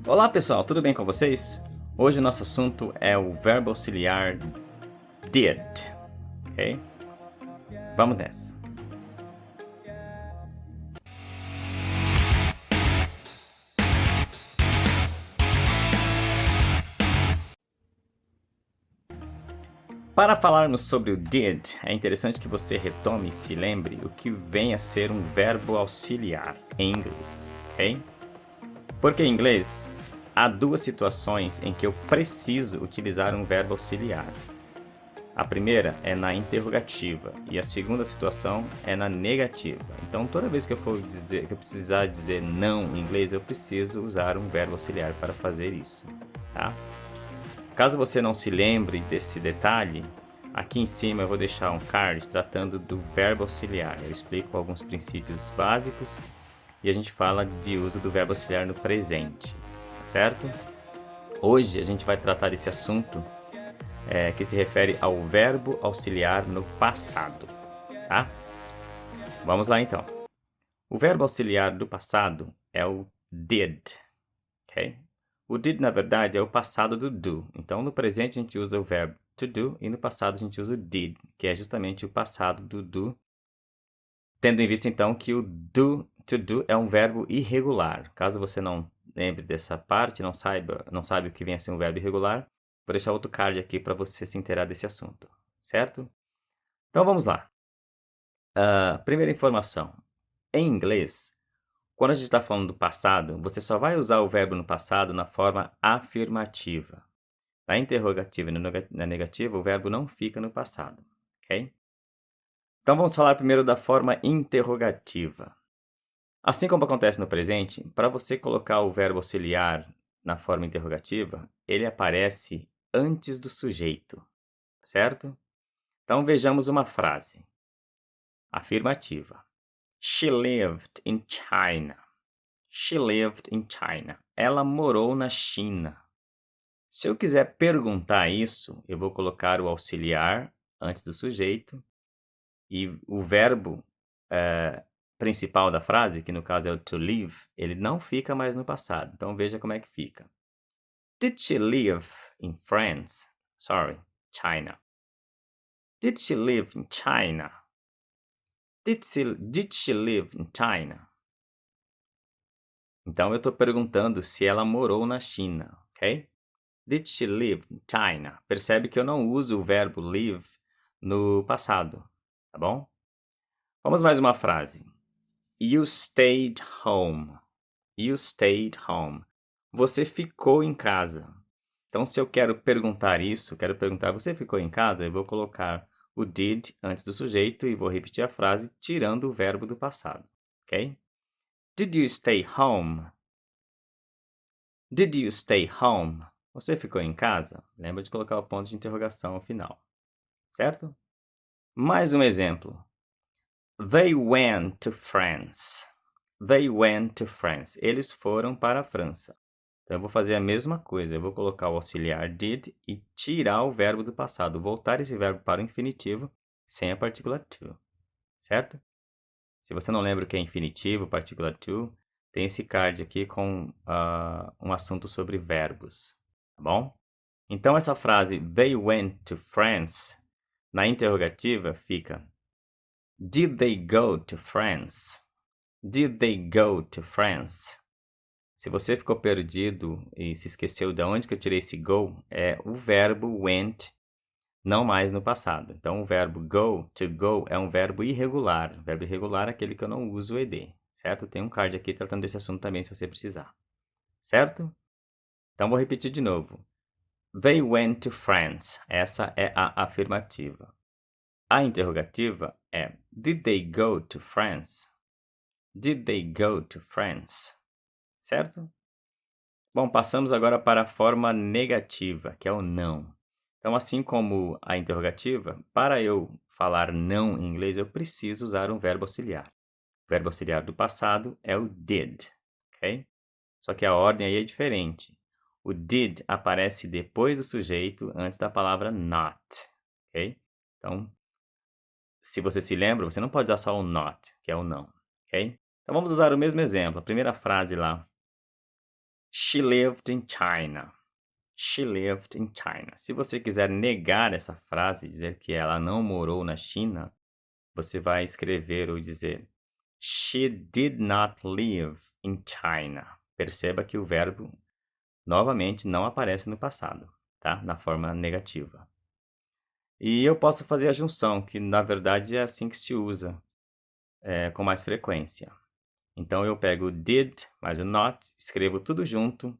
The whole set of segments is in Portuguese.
Olá pessoal, tudo bem com vocês? Hoje o nosso assunto é o verbo auxiliar did, ok? Vamos nessa. Para falarmos sobre o did, é interessante que você retome e se lembre o que vem a ser um verbo auxiliar em inglês, ok? Porque em inglês há duas situações em que eu preciso utilizar um verbo auxiliar. A primeira é na interrogativa e a segunda situação é na negativa. Então, toda vez que eu precisar dizer não em inglês, eu preciso usar um verbo auxiliar para fazer isso, tá? Caso você não se lembre desse detalhe, aqui em cima eu vou deixar um card tratando do verbo auxiliar. Eu explico alguns princípios básicos e a gente fala de uso do verbo auxiliar no presente, certo? Hoje a gente vai tratar desse assunto que se refere ao verbo auxiliar no passado, tá? Vamos lá então. O verbo auxiliar do passado é o did, ok? O did, na verdade, é o passado do do. Então, no presente a gente usa o verbo to do e no passado a gente usa o did, que é justamente o passado do do, tendo em vista então que o do, to do, é um verbo irregular. Caso você não lembre dessa parte, não sabe o que vem a ser um verbo irregular, vou deixar outro card aqui para você se inteirar desse assunto, certo? Então vamos lá. Primeira informação. Em inglês, quando a gente está falando do passado, você só vai usar o verbo no passado na forma afirmativa. Na interrogativa e na negativa, o verbo não fica no passado, ok? Então vamos falar primeiro da forma interrogativa. Assim como acontece no presente, para você colocar o verbo auxiliar na forma interrogativa, ele aparece antes do sujeito, certo? Então vejamos uma frase afirmativa. She lived in China. She lived in China. Ela morou na China. Se eu quiser perguntar isso, eu vou colocar o auxiliar antes do sujeito e o verbo principal da frase, que no caso é o to live, ele não fica mais no passado. Então veja como é que fica. Did she live in France? Sorry, China. Did she live in China? Did she live in China? Então eu estou perguntando se ela morou na China, ok? Did she live in China? Percebe que eu não uso o verbo live no passado, tá bom? Vamos mais uma frase. You stayed home. You stayed home. Você ficou em casa. Então, se eu quero perguntar isso, quero perguntar, você ficou em casa? Eu vou colocar o did antes do sujeito e vou repetir a frase tirando o verbo do passado, ok? Did you stay home? Did you stay home? Você ficou em casa? Lembra de colocar o ponto de interrogação ao final, certo? Mais um exemplo. They went to France. They went to France. Eles foram para a França. Então, eu vou fazer a mesma coisa. Eu vou colocar o auxiliar did e tirar o verbo do passado. Voltar esse verbo para o infinitivo sem a partícula to, certo? Se você não lembra o que é infinitivo, partícula to, tem esse card aqui com um assunto sobre verbos, tá bom? Então, essa frase, they went to France, na interrogativa fica, did they go to France? Did they go to France? Se você ficou perdido e se esqueceu de onde que eu tirei esse go, é o verbo went, não mais no passado. Então, o verbo go, to go, é um verbo irregular. O verbo irregular é aquele que eu não uso o ed, certo? Tem um card aqui tratando desse assunto também, se você precisar. Certo? Então, vou repetir de novo. They went to France. Essa é a afirmativa. A interrogativa é did they go to France? Did they go to France? Certo? Bom, passamos agora para a forma negativa, que é o não. Então, assim como a interrogativa, para eu falar não em inglês, eu preciso usar um verbo auxiliar. O verbo auxiliar do passado é o did, ok? Só que a ordem aí é diferente. O did aparece depois do sujeito, antes da palavra not, ok? Então, se você se lembra, você não pode usar só o not, que é o não, ok? Então, vamos usar o mesmo exemplo. A primeira frase lá. She lived in China. She lived in China. Se você quiser negar essa frase, dizer que ela não morou na China, você vai escrever ou dizer She did not live in China. Perceba que o verbo, novamente, não aparece no passado, tá? Na forma negativa. E eu posso fazer a junção, que na verdade é assim que se usa com mais frequência. Então eu pego o did mais o not, escrevo tudo junto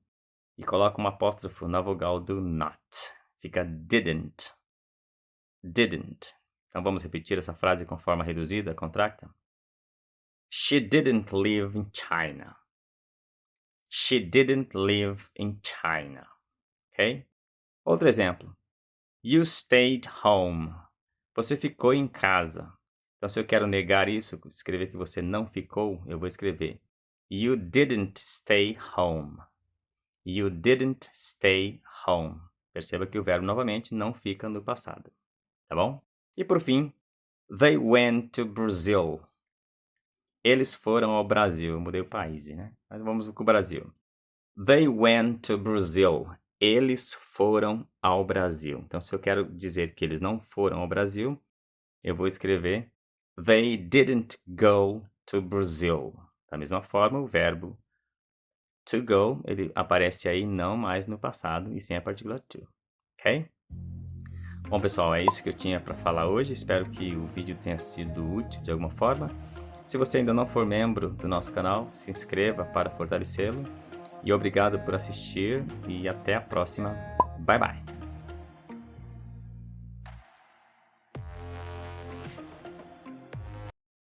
e coloco uma apóstrofo na vogal do not. Fica didn't. Didn't. Então vamos repetir essa frase com forma reduzida, contracta. She didn't live in China. She didn't live in China. Ok? Outro exemplo. You stayed home. Você ficou em casa. Então, se eu quero negar isso, escrever que você não ficou, eu vou escrever You didn't stay home. You didn't stay home. Perceba que o verbo, novamente, não fica no passado. Tá bom? E, por fim, they went to Brazil. Eles foram ao Brasil. Eu mudei o país, né? Mas vamos com o Brasil. They went to Brazil. Eles foram ao Brasil. Então, se eu quero dizer que eles não foram ao Brasil, eu vou escrever They didn't go to Brazil. Da mesma forma, o verbo to go, ele aparece aí não mais no passado e sem a partícula to. Ok? Bom, pessoal, é isso que eu tinha para falar hoje. Espero que o vídeo tenha sido útil de alguma forma. Se você ainda não for membro do nosso canal, se inscreva para fortalecê-lo. E obrigado por assistir e até a próxima. Bye, bye!